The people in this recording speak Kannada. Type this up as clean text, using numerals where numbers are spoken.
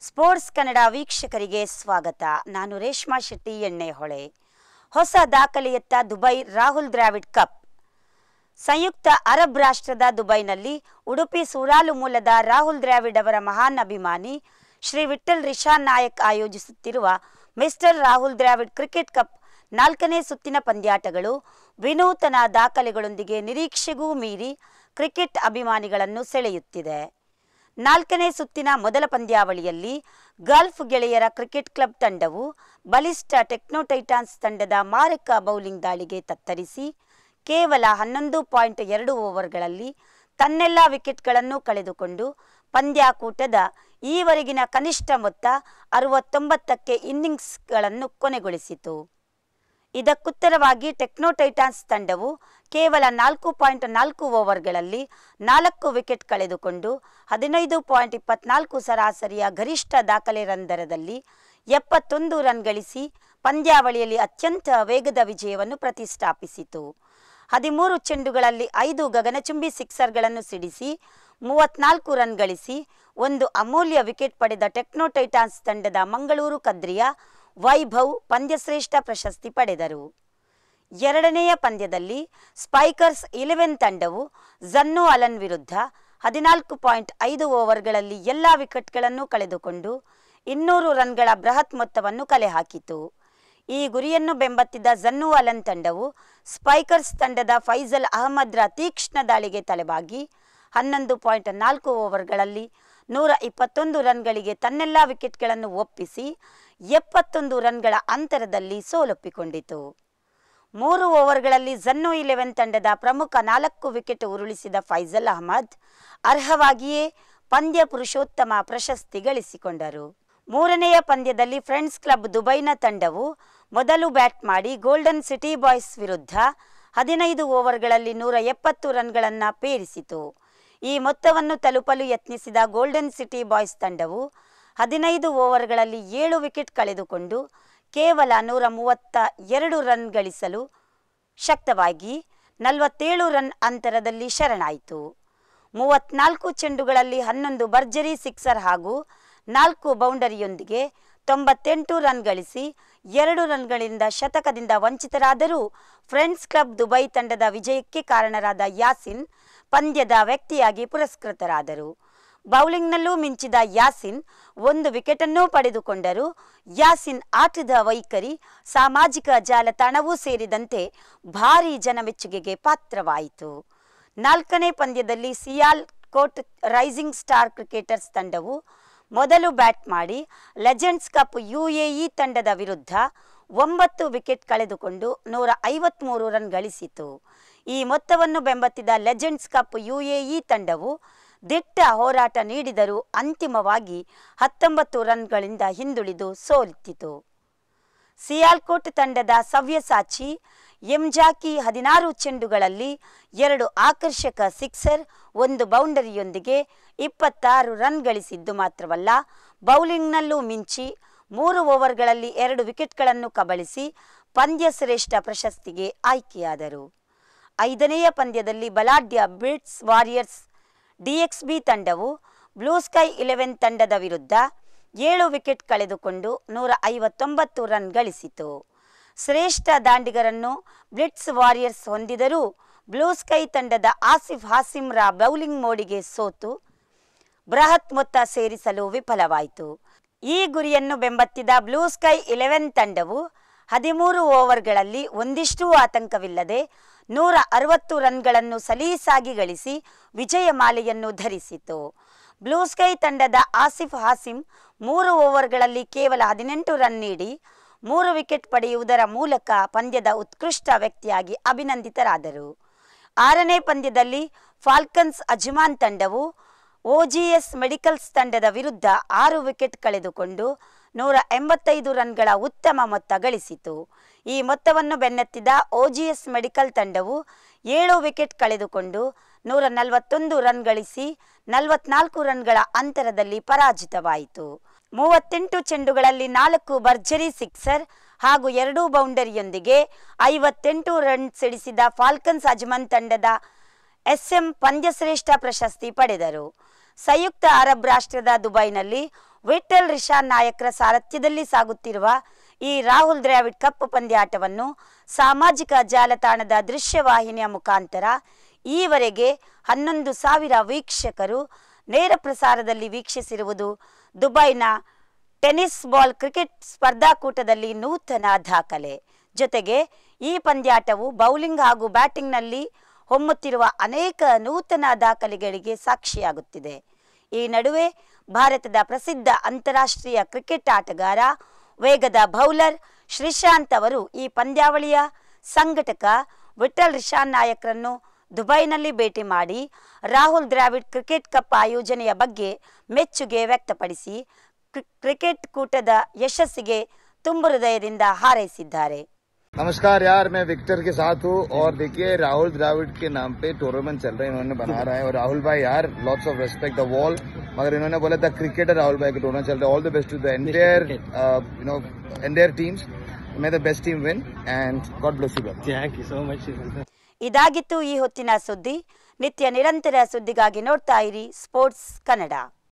ಸ್ಪೋರ್ಟ್ಸ್ ಕನ್ನಡ ವೀಕ್ಷಕರಿಗೆ ಸ್ವಾಗತ. ನಾನು ರೇಷ್ಮಾ ಶೆಟ್ಟಿ ಎಣ್ಣೆಹೊಳೆ. ಹೊಸ ದಾಖಲೆಯತ್ತ ದುಬೈ ರಾಹುಲ್ ದ್ರಾವಿಡ್ ಕಪ್. ಸಂಯುಕ್ತ ಅರಬ್ ರಾಷ್ಟ್ರದ ದುಬೈನಲ್ಲಿ ಉಡುಪಿ ಸೂರಾಲು ಮೂಲದ ರಾಹುಲ್ ದ್ರಾವಿಡ್ ಅವರ ಮಹಾನ್ ಅಭಿಮಾನಿ ಶ್ರೀ ವಿಠಲ್ ರಿಷಾನ್ ನಾಯಕ್ ಆಯೋಜಿಸುತ್ತಿರುವ mister Rahul Dravid cricket cup 4ನೇ ಸುತ್ತಿನ ಪಂದ್ಯಾಟಗಳು ವಿನೂತನ ದಾಖಲೆಗಳೊಂದಿಗೆ ನಿರೀಕ್ಷೆಗೂ ಮೀರಿ ಕ್ರಿಕೆಟ್ ಅಭಿಮಾನಿಗಳನ್ನು ಸೆಳೆಯುತ್ತಿದೆ. 4ನೇ ಸುತ್ತಿನ ಮೊದಲ ಪಂದ್ಯಾವಳಿಯಲ್ಲಿ ಗಲ್ಫ್ ಗೆಳೆಯರ ಕ್ರಿಕೆಟ್ ಕ್ಲಬ್ ತಂಡವು ಬಲಿಷ್ಠ ಟೆಕ್ನೋ ಟೈಟಾನ್ಸ್ ತಂಡದ ಮಾರಕ ಬೌಲಿಂಗ್ ದಾಳಿಗೆ ತತ್ತರಿಸಿ ಕೇವಲ 11.2 ಓವರ್ಗಳಲ್ಲಿ ತನ್ನೆಲ್ಲ ವಿಕೆಟ್ಗಳನ್ನು ಕಳೆದುಕೊಂಡು ಪಂದ್ಯಾಕೂಟದ ಈವರೆಗಿನ ಕನಿಷ್ಠ ಮೊತ್ತ 69ಕ್ಕೆ ಇನ್ನಿಂಗ್ಸ್ಗಳನ್ನು ಕೊನೆಗೊಳಿಸಿತು. ಇದಕ್ಕುತ್ತರವಾಗಿ ಟೆಕ್ನೋ ಟೈಟಾನ್ಸ್ ತಂಡವು ಕೇವಲ 4.4 ಓವರ್ಗಳಲ್ಲಿ 4 ವಿಕೆಟ್ ಕಳೆದುಕೊಂಡು 15.24 ಸರಾಸರಿಯ ಗರಿಷ್ಠ ದಾಖಲೆ ರನ್ ದರದಲ್ಲಿ 71 ರನ್ ಗಳಿಸಿ ಪಂದ್ಯಾವಳಿಯಲ್ಲಿ ಅತ್ಯಂತ ವೇಗದ ವಿಜಯವನ್ನು ಪ್ರತಿಷ್ಠಾಪಿಸಿತು. 13 ಚೆಂಡುಗಳಲ್ಲಿ 5 ಗಗನಚುಂಬಿ ಸಿಕ್ಸರ್ಗಳನ್ನು ಸಿಡಿಸಿ 34 ರನ್ ಗಳಿಸಿ ಒಂದು ಅಮೂಲ್ಯ ವಿಕೆಟ್ ಪಡೆದ ಟೆಕ್ನೋ ಟೈಟಾನ್ಸ್ ತಂಡದ ಮಂಗಳೂರು ಕದ್ರಿಯ ವೈಭವ್ ಪಂದ್ಯಶ್ರೇಷ್ಠ ಪ್ರಶಸ್ತಿ ಪಡೆದರು. ಎರಡನೆಯ ಪಂದ್ಯದಲ್ಲಿ ಸ್ಪೈಕರ್ಸ್ 11 ತಂಡವು ಝನ್ನು ಅಲನ್ ವಿರುದ್ಧ 14.5 ಓವರ್ಗಳಲ್ಲಿ ಎಲ್ಲ ವಿಕೆಟ್ಗಳನ್ನು ಕಳೆದುಕೊಂಡು 200 ರನ್ಗಳ ಬೃಹತ್ ಮೊತ್ತವನ್ನು ಕಲೆ ಹಾಕಿತು. ಈ ಗುರಿಯನ್ನು ಬೆಂಬತ್ತಿದ್ದ ಝನ್ನು ಅಲನ್ ತಂಡವು ಸ್ಪೈಕರ್ಸ್ ತಂಡದ ಫೈಜಲ್ ಅಹಮದ್ರ ತೀಕ್ಷ್ಣ ದಾಳಿಗೆ ತಲೆಬಾಗಿ 11.4 ಓವರ್ಗಳಲ್ಲಿ 121 ರನ್ಗಳಿಗೆ ತನ್ನೆಲ್ಲ ವಿಕೆಟ್ಗಳನ್ನು ಒಪ್ಪಿಸಿ 71 ರನ್ಗಳ ಅಂತರದಲ್ಲಿ ಸೋಲೊಪ್ಪಿಕೊಂಡಿತು. 3 ಓವರ್ಗಳಲ್ಲಿ ಝನ್ನು 11 ತಂಡದ ಪ್ರಮುಖ 4 ವಿಕೆಟ್ ಉರುಳಿಸಿದ ಫೈಜಲ್ ಅಹಮದ್ ಅರ್ಹವಾಗಿಯೇ ಪಂದ್ಯ ಪುರುಷೋತ್ತಮ ಪ್ರಶಸ್ತಿ ಗಳಿಸಿಕೊಂಡರು. 3ನೆಯ ಪಂದ್ಯದಲ್ಲಿ ಫ್ರೆಂಡ್ಸ್ ಕ್ಲಬ್ ದುಬೈನ ತಂಡವು ಮೊದಲು ಬ್ಯಾಟ್ ಮಾಡಿ ಗೋಲ್ಡನ್ ಸಿಟಿ ಬಾಯ್ಸ್ ವಿರುದ್ಧ 15 ಓವರ್ಗಳಲ್ಲಿ 170 ರನ್ಗಳನ್ನು ಪೇರಿಸಿತು. ಈ ಮೊತ್ತವನ್ನು ತಲುಪಲು ಯತ್ನಿಸಿದ ಗೋಲ್ಡನ್ ಸಿಟಿ ಬಾಯ್ಸ್ ತಂಡವು 15 ಓವರ್ಗಳಲ್ಲಿ 7 ವಿಕೆಟ್ ಕಳೆದುಕೊಂಡು ಕೇವಲ 132 ರನ್ ಗಳಿಸಲು ಶಕ್ತವಾಗಿ 47 ರನ್ ಅಂತರದಲ್ಲಿ ಶರಣಾಯಿತು. 34 ಚೆಂಡುಗಳಲ್ಲಿ 11 ಭರ್ಜರಿ ಸಿಕ್ಸರ್ ಹಾಗೂ 4 ಬೌಂಡರಿಯೊಂದಿಗೆ 98 ರನ್ ಗಳಿಸಿ 2 ರನ್ಗಳಿಂದ ಶತಕದಿಂದ ವಂಚಿತರಾದರೂ ಫ್ರೆಂಡ್ಸ್ ಕ್ಲಬ್ ದುಬೈ ತಂಡದ ವಿಜಯಕ್ಕೆ ಕಾರಣರಾದ ಯಾಸಿನ್ ಪಂದ್ಯದ ವ್ಯಕ್ತಿಯಾಗಿ ಪುರಸ್ಕೃತರಾದರು. ಬೌಲಿಂಗ್ನಲ್ಲೂ ಮಿಂಚಿದ ಯಾಸಿನ್ 1 ವಿಕೆಟನ್ನೂ ಪಡೆದುಕೊಂಡರು. ಯಾಸಿನ್ ಆಟದ ವೈಖರಿ ಸಾಮಾಜಿಕ ಜಾಲತಾಣವೂ ಸೇರಿದಂತೆ ಭಾರೀ ಜನಮೆಚ್ಚುಗೆಗೆ ಪಾತ್ರವಾಯಿತು. 4ನೇ ಪಂದ್ಯದಲ್ಲಿ ಸಿಯಾಲ್ ಕೋಟ್ ರೈಸಿಂಗ್ ಸ್ಟಾರ್ ಕ್ರಿಕೆಟರ್ಸ್ ತಂಡವು ಮೊದಲು ಬ್ಯಾಟ್ ಮಾಡಿ ಲೆಜೆಂಡ್ಸ್ ಕಪ್ UAE ತಂಡದ ವಿರುದ್ಧ 9 ವಿಕೆಟ್ ಕಳೆದುಕೊಂಡು 153 ರನ್ ಗಳಿಸಿತು. ಈ ಮೊತ್ತವನ್ನು ಬೆಂಬತ್ತಿದ ಲೆಜೆಂಡ್ಸ್ ಕಪ್ UAE ತಂಡವು ದಿಟ್ಟ ಹೋರಾಟ ನೀಡಿದರೂ ಅಂತಿಮವಾಗಿ 19 ರನ್ಗಳಿಂದ ಹಿಂದುಳಿದು ಸೋಲಿತು. ಸಿಯಾಲ್ಕೋಟ್ ತಂಡದ ಸವ್ಯಸಾಚಿ ಎಂಜಾಕಿ 16 ಚೆಂಡುಗಳಲ್ಲಿ 2 ಆಕರ್ಷಕ ಸಿಕ್ಸರ್ 1 ಬೌಂಡರಿಯೊಂದಿಗೆ 26 ರನ್ ಗಳಿಸಿದ್ದು ಮಾತ್ರವಲ್ಲ, ಬೌಲಿಂಗ್ನಲ್ಲೂ ಮಿಂಚಿ 3 ಓವರ್ಗಳಲ್ಲಿ 2 ವಿಕೆಟ್ಗಳನ್ನು ಕಬಳಿಸಿ ಪಂದ್ಯಶ್ರೇಷ್ಠ ಪ್ರಶಸ್ತಿಗೆ ಆಯ್ಕೆಯಾದರು. 5ನೆಯ ಪಂದ್ಯದಲ್ಲಿ ಬಲಾಢ್ಯ ಬ್ಲಿಟ್ಸ್ ವಾರಿಯರ್ಸ್ DXB ತಂಡವು ಬ್ಲೂ ಸ್ಕೈ 11 ತಂಡದ ವಿರುದ್ಧ 7 ವಿಕೆಟ್ ಕಳೆದುಕೊಂಡು 159 ರನ್ ಗಳಿಸಿತು. ಶ್ರೇಷ್ಠ ದಾಂಡಿಗರನ್ನು ಬ್ಲಿಟ್ಸ್ ವಾರಿಯರ್ಸ್ ಹೊಂದಿದರೂ ಬ್ಲೂ ಸ್ಕೈ ತಂಡದ ಆಸಿಫ್ ಹಾಸಿಮ್ರ ಬೌಲಿಂಗ್ ಮೋಡಿಗೆ ಸೋತು ಬೃಹತ್ ಮೊತ್ತ ಸೇರಿಸಲು ವಿಫಲವಾಯಿತು. ಈ ಗುರಿಯನ್ನು ಬೆಂಬತ್ತಿದ ಬ್ಲೂ ಸ್ಕೈ 11 ತಂಡವು 13 ಓವರ್ಗಳಲ್ಲಿ ಒಂದಿಷ್ಟೂ ಆತಂಕವಿಲ್ಲದೆ 160 ರನ್ಗಳನ್ನು ಸಲೀಸಾಗಿ ಗಳಿಸಿ ವಿಜಯ ಮಾಲೆಯನ್ನು ಧರಿಸಿತು. ಬ್ಲೂ ಸ್ಕೈ ತಂಡದ ಆಸಿಫ್ ಹಾಸಿಮ್ 3 ಓವರ್ಗಳಲ್ಲಿ ಕೇವಲ 18 ರನ್ ನೀಡಿ 3 ವಿಕೆಟ್ ಪಡೆಯುವುದರ ಮೂಲಕ ಪಂದ್ಯದ ಉತ್ಕೃಷ್ಟ ವ್ಯಕ್ತಿಯಾಗಿ ಅಭಿನಂದಿತರಾದರು. 6ನೇ ಪಂದ್ಯದಲ್ಲಿ ಫಾಲ್ಕನ್ಸ್ ಅಜ್ಮಾನ್ ತಂಡವು OGS ಮೆಡಿಕಲ್ಸ್ ತಂಡದ ವಿರುದ್ಧ 6 ವಿಕೆಟ್ ಕಳೆದುಕೊಂಡು 185 ರನ್ಗಳ ಉತ್ತಮ ಮೊತ್ತ ಗಳಿಸಿತು. ಈ ಮೊತ್ತವನ್ನು ಬೆನ್ನತ್ತಿದ OGS ಮೆಡಿಕಲ್ ತಂಡವು 7 ವಿಕೆಟ್ ಕಳೆದುಕೊಂಡು 141 ರನ್ ಗಳಿಸಿ 44 ರನ್ಗಳ ಅಂತರದಲ್ಲಿ ಪರಾಜಿತವಾಯಿತು. 38 ಚೆಂಡುಗಳಲ್ಲಿ 4 ಭರ್ಜರಿ ಸಿಕ್ಸರ್ ಹಾಗೂ 2 ಬೌಂಡರಿಯೊಂದಿಗೆ 58 ರನ್ ಸಿಡಿಸಿದ ಫಾಲ್ಕನ್ಸ್ ಅಜ್ಮನ್ ತಂಡದ SM ಪಂದ್ಯಶ್ರೇಷ್ಠ ಪ್ರಶಸ್ತಿ ಪಡೆದರು. ಸಂಯುಕ್ತ ಅರಬ್ ರಾಷ್ಟ್ರದ ದುಬೈನಲ್ಲಿ ವಿಠಲ್ ರಿಷಾನ್ ನಾಯಕ್ರ ಸಾರಥ್ಯದಲ್ಲಿ ಸಾಗುತ್ತಿರುವ ಈ ರಾಹುಲ್ ದ್ರಾವಿಡ್ ಕಪ್ ಪಂದ್ಯಾಟವನ್ನು ಸಾಮಾಜಿಕ ಜಾಲತಾಣದ ದೃಶ್ಯವಾಹಿನಿಯ ಮುಖಾಂತರ ಈವರೆಗೆ 11,000 ವೀಕ್ಷಕರು ನೇರ ಪ್ರಸಾರದಲ್ಲಿ ವೀಕ್ಷಿಸಿರುವುದು ದುಬೈನ ಟೆನ್ನಿಸ್ ಬಾಲ್ ಕ್ರಿಕೆಟ್ ಸ್ಪರ್ಧಾಕೂಟದಲ್ಲಿ ನೂತನ ದಾಖಲೆ. ಜೊತೆಗೆ ಈ ಪಂದ್ಯಾಟವು ಬೌಲಿಂಗ್ ಹಾಗೂ ಬ್ಯಾಟಿಂಗ್ನಲ್ಲಿ ಹೊಮ್ಮುತ್ತಿರುವ ಅನೇಕ ನೂತನ ದಾಖಲೆಗಳಿಗೆ ಸಾಕ್ಷಿಯಾಗುತ್ತಿದೆ. ಈ ನಡುವೆ ಭಾರತದ ಪ್ರಸಿದ್ಧ ಅಂತಾರಾಷ್ಟ್ರೀಯ ಕ್ರಿಕೆಟ್ ಆಟಗಾರ, ವೇಗದ ಬೌಲರ್ ಶ್ರೀಶಾಂತ್ ಅವರು ಈ ಪಂದ್ಯಾವಳಿಯ ಸಂಘಟಕ ವಿಠಲ್ ರಿಷಾನ್ ನಾಯಕ್ರನ್ನು ದುಬೈನಲ್ಲಿ ಭೇಟಿ ಮಾಡಿ ರಾಹುಲ್ ದ್ರಾವಿಡ್ ಕ್ರಿಕೆಟ್ ಕಪ್ ಆಯೋಜನೆಯ ಬಗ್ಗೆ ಮೆಚ್ಚುಗೆ ವ್ಯಕ್ತಪಡಿಸಿ ಕ್ರಿಕೆಟ್ ಕೂಟದ ಯಶಸ್ಸಿಗೆ ತುಂಬು ಹೃದಯದಿಂದ ಹಾರೈಸಿದ್ದಾರೆ. नमस्कार यार, मैं विक्टर के साथ हूँ और देखिए राहुल द्रविड़ के नाम पे टूर्नामेंट चल रहा है, इन्होंने बना रहा है. और राहुल भाई यार, lots of respect the wall, मगर इन्होंने बोला था क्रिकेटर राहुल भाई का टूर्नामेंट चल रहा है. All the best to the entire teams. May the best team win and God bless you guys. Thank you so much. ಇದಾಗಿತ್ತು ಈ ಹೊತ್ತಿನ ಸುದ್ದಿ. ನಿತ್ಯ ನಿರಂತರ ಸುದ್ದಿಗಾಗಿ ನೋಡ್ತಾ ಇರಿ ಸ್ಪೋರ್ಟ್ಸ್ ಕನ್ನಡ.